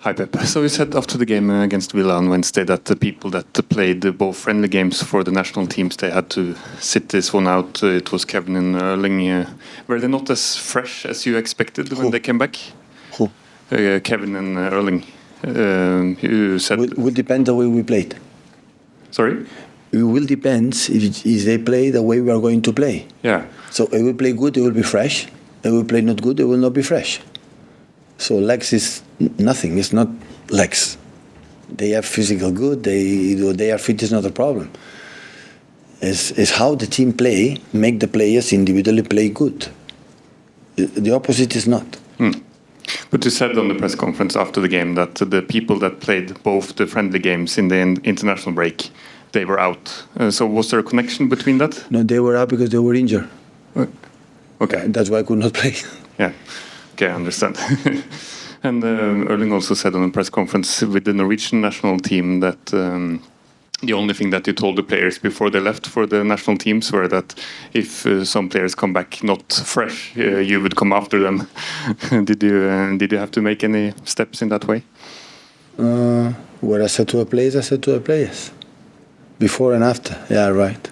Hi Pep. So you said after the game against Villa on Wednesday that the people that played both friendly games for the national teams, they had to sit this one out. It was Kevin and Erling. Were they not as fresh as you expected when they came back? Who? Kevin and Erling. You said... It will depend the way we played. Sorry? It will depend if they play the way we are going to play. Yeah. So if we play good, it will be fresh. If we play not good, it will not be fresh. So legs is nothing. It's not legs. They are physical good. They are fit is not a problem. It's how the team play make the players individually play good. The opposite is not. But you said on the press conference after the game that the people that played both the friendly games in the international break, they were out. So was there a connection between that? No, they were out because they were injured. Okay. That's why I could not play. Yeah. Okay, I understand. And Erling also said on a press conference with the Norwegian national team that the only thing that you told the players before they left for the national teams were that if some players come back not fresh, you would come after them. Did you have to make any steps in that way? What I said to the players, before and after. Yeah, right.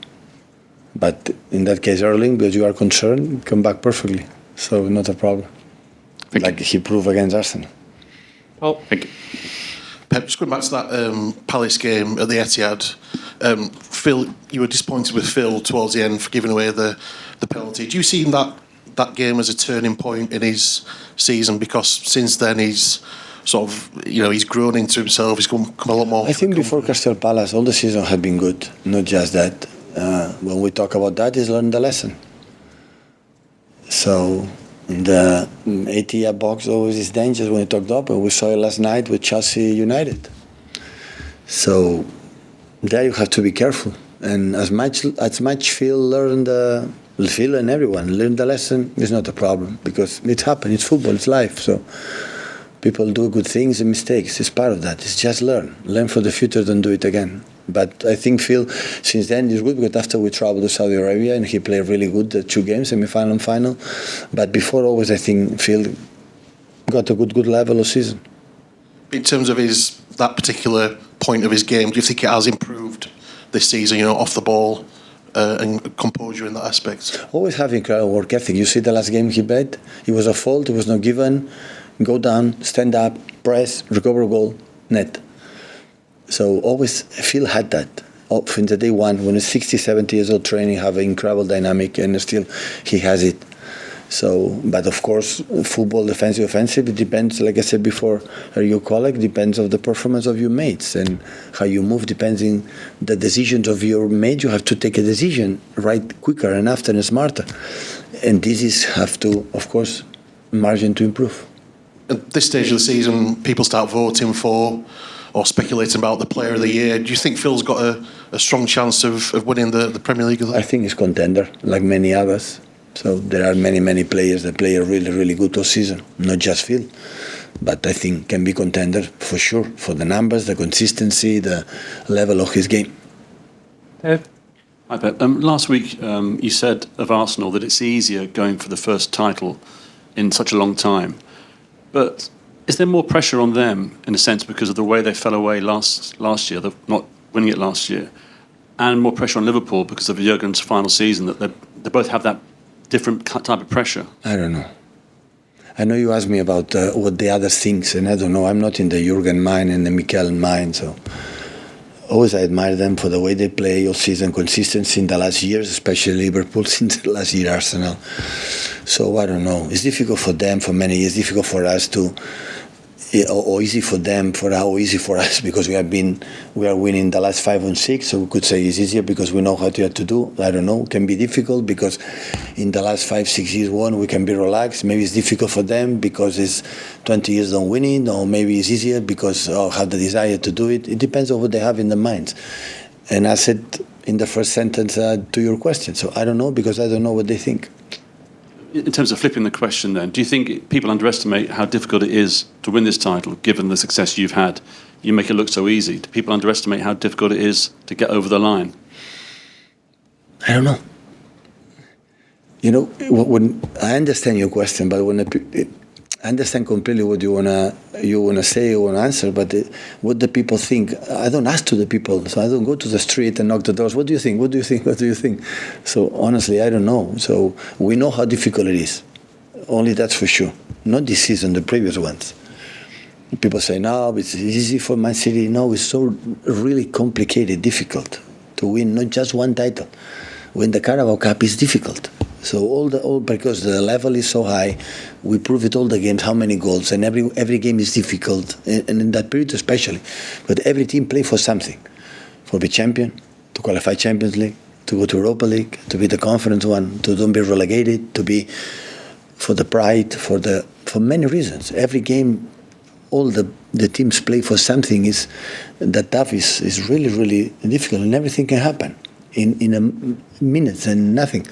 But in that case, Erling, because you are concerned, come back perfectly. So not a problem. Like he proved against Arsenal. Well, thank you. Pep, just going back to that Palace game at the Etihad, Phil, you were disappointed with Phil towards the end for giving away the penalty. Do you see that game as a turning point in his season? Because since then he's sort of, he's grown into himself. He's come a lot more. I think before Crystal Palace, all the season had been good. Not just that. When we talk about that, is learn the lesson. So. The Etihad box always is dangerous when you talked up, and we saw it last night with Chelsea United. So there you have to be careful, and as much Phil and everyone learn the lesson is not a problem, because it happens. It's football, it's life. So people do good things and mistakes. It's part of that. It's just learn for the future. Don't do it again. But I think Phil, since then, is good, because after we traveled to Saudi Arabia and he played really good, the 2 games, semi-final and final. But before, always, I think Phil got a good level of season. In terms of that particular point of his game, do you think it has improved this season, off the ball and composure in that aspect? Always have incredible work ethic. You see the last game he played, it was a fault, it was not given, go down, stand up, press, recover goal, net. So always Phil had that from the day one, when he's 60, 70 years old, training, have an incredible dynamic, and still he has it. So, but of course, football, defensive, offensive, it depends, like I said before, your colleague, depends on the performance of your mates, and how you move depends on the decisions of your mate. You have to take a decision right quicker and after and smarter. And this have to, of course, margin to improve. At this stage of the season, people start voting for or speculating about the player of the year. Do you think Phil's got a strong chance of winning the Premier League? I think he's contender, like many others. So there are many players that play a really good all season, not just Phil. But I think can be contender for sure, for the numbers, the consistency, the level of his game. Hi Pep. Last week you said of Arsenal that it's easier going for the first title in such a long time. But is there more pressure on them, in a sense, because of the way they fell away last year, not winning it last year, and more pressure on Liverpool because of Jurgen's final season, that they both have that different type of pressure? I don't know. I know you asked me about what the other thinks, and I don't know. I'm not in the Jurgen mind and the Mikel mind, so always I admire them for the way they play all season, consistency in the last years, especially Liverpool, since the last year Arsenal. So I don't know. It's difficult for them for many years, difficult for us to, or easy for them, for how easy for us, because we are winning the last 5 and 6, so we could say it's easier because we know how to do. I don't know. It can be difficult because in the last 5-6 years we can be relaxed. Maybe it's difficult for them because it's 20 years don't winning, or maybe it's easier because have the desire to do it. It depends on what they have in their minds. And I said in the first sentence to your question, so I don't know, because I don't know what they think. In terms of flipping the question then, do you think people underestimate how difficult it is to win this title, given the success you've had? You make it look so easy. Do people underestimate how difficult it is to get over the line? I don't know. When I understand your question, but when I understand completely what you wanna say or wanna answer, but what the people think, I don't ask to the people, so I don't go to the street and knock the doors. What do you think? What do you think? What do you think? So honestly, I don't know. So we know how difficult it is. Only that's for sure. Not this season, the previous ones. People say, no, it's easy for Man City. No, it's so really complicated, difficult to win not just one title. Win the Carabao Cup is difficult. So all because the level is so high, we prove it all the games, how many goals, and every game is difficult, and in that period especially. But every team play for something, for be champion, to qualify Champions League, to go to Europa League, to be the conference one, to don't be relegated, to be for the pride, for many reasons. Every game, all the teams play for something. Is that tough is really, really difficult, and everything can happen in a minute and nothing.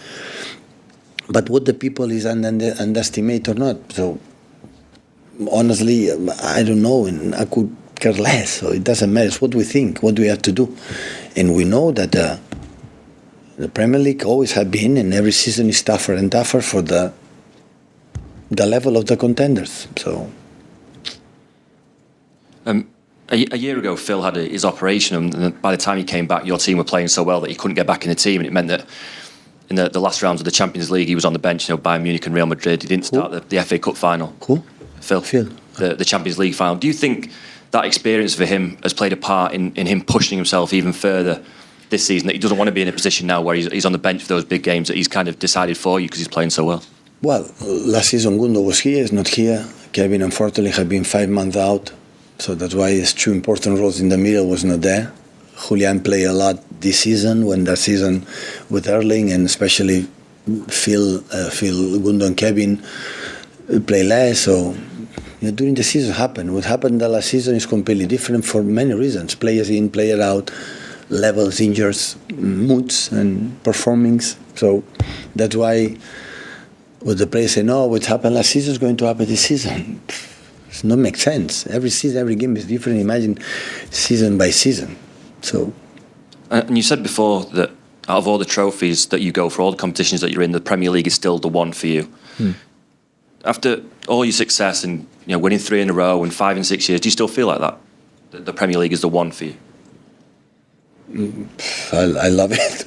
But what the people is underestimate or not. So honestly, I don't know, and I could care less. So it doesn't matter. It's what we think, what we have to do, and we know that the Premier League always have been, and every season is tougher and tougher for the level of the contenders. So. A year ago, Phil had his operation, and by the time he came back, your team were playing so well that he couldn't get back in the team, and it meant that in the last rounds of the Champions League, he was on the bench, Bayern Munich and Real Madrid. He didn't start the FA Cup final. Who? Phil. The Champions League final. Do you think that experience for him has played a part in him pushing himself even further this season, that he doesn't want to be in a position now where he's on the bench for those big games that he's kind of decided for you because he's playing so well? Well, last season Gundo was here, is not here. Kevin, unfortunately, had been 5 months out. So that's why his 2 important roles in the middle was not there. Julian played a lot this season, when that season with Erling, and especially Phil, Gundo and Kevin play less. So during the season happened. What happened the last season is completely different for many reasons. Players in, player out, levels, injuries, moods and performings. So that's why when the players say, no, what happened last season is going to happen this season. It doesn't make sense. Every season, every game is different. Imagine season by season. So, and you said before that out of all the trophies that you go for, all the competitions that you're in, the Premier League is still the one for you. After all your success and winning 3 in a row and 5 in 6 years, do you still feel like that? That the Premier League is the one for you? I love it.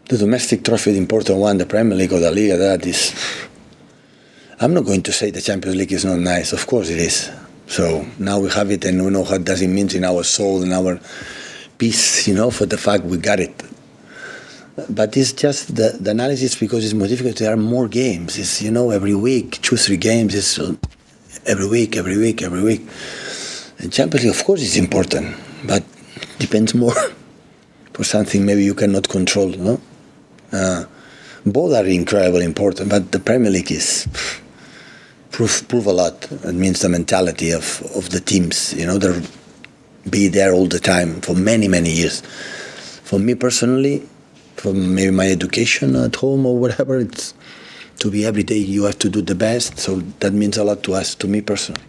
The domestic trophy, the important one, the Premier League or the Liga, that is. I'm not going to say the Champions League is not nice. Of course it is. So now we have it, and we know what does it mean in our soul and our peace, for the fact we got it. But it's just the analysis, because it's more difficult. There are more games. It's, every week, 2-3 games. It's every week. And Champions League, of course, is important, but depends more for something maybe you cannot control, no? Both are incredibly important, but the Premier League is prove a lot. It means the mentality of the teams, they'll be there all the time for many, many years. For me personally, from maybe my education at home or whatever, it's to be every day you have to do the best, so that means a lot to us, to me personally.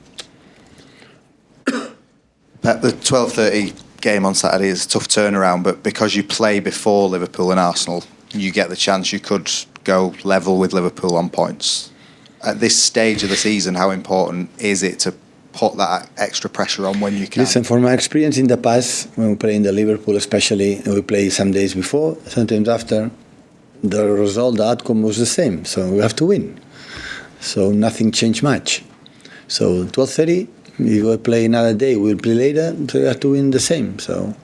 Pep, the 12:30 game on Saturday is a tough turnaround, but because you play before Liverpool and Arsenal, you get the chance you could go level with Liverpool on points. At this stage of the season, how important is it to put that extra pressure on when you can? Listen, from my experience in the past, when we play in the Liverpool especially, we play some days before, sometimes after, the result, the outcome was the same. So we have to win. So nothing changed much. So 12:30, we will play another day, we'll play later, so you have to win the same. So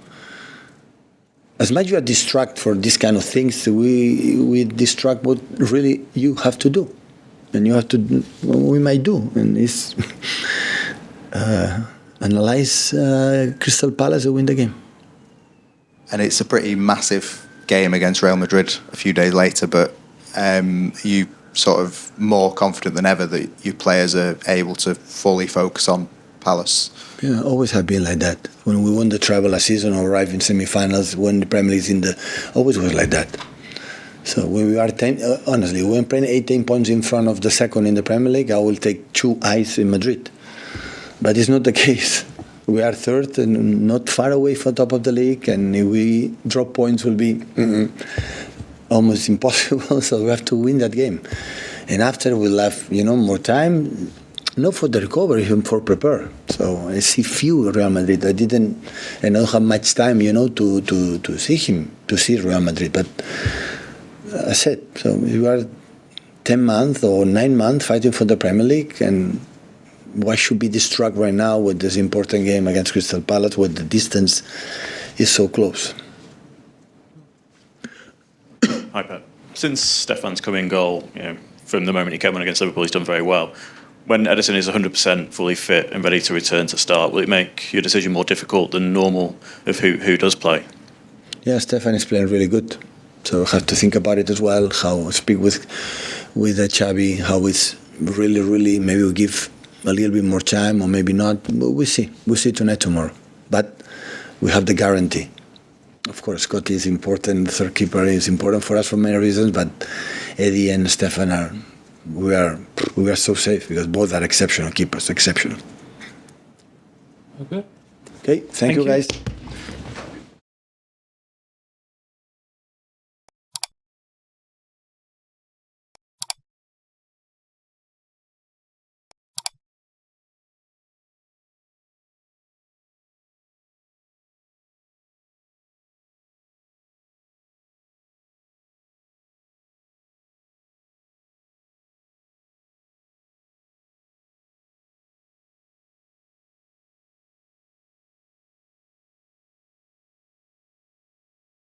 as much as you are distracted for these kind of things, we distract what really you have to do. And you have to, what we might do. And it's analyze Crystal Palace and win the game. And it's a pretty massive game against Real Madrid a few days later, but you sort of more confident than ever that your players are able to fully focus on Palace? Yeah, always have been like that. When we won the treble last season or arrived in semi-finals, when the Premier League is always was like that. So when we are 10, honestly, when we're playing 18 points in front of the second in the Premier League, I will take 2 eyes in Madrid. But it's not the case. We are third and not far away from top of the league, and if we drop points, will be almost impossible. So we have to win that game. And after we'll have, more time, not for the recovery, even for prepare. So I see few Real Madrid. I don't have much time, to see Real Madrid. But I said, so you are 10 months or 9 months fighting for the Premier League, and why should be distracted right now with this important game against Crystal Palace, where the distance is so close? Hi, Pep. Since Stefan's come in goal, from the moment he came on against Liverpool, he's done very well. When Ederson is 100% fully fit and ready to return to start, will it make your decision more difficult than normal of who does play? Yeah, Stefan is playing really good. So I have to think about it as well, how speak with Xavi, how it's really, maybe we'll give a little bit more time or maybe not. But we'll see. We'll see tonight, tomorrow. But we have the guarantee. Of course, Scotty is important. The third keeper is important for us for many reasons. But Eddie and Stefan we are so safe because both are exceptional keepers. Exceptional. Okay. Okay. Thank you, guys.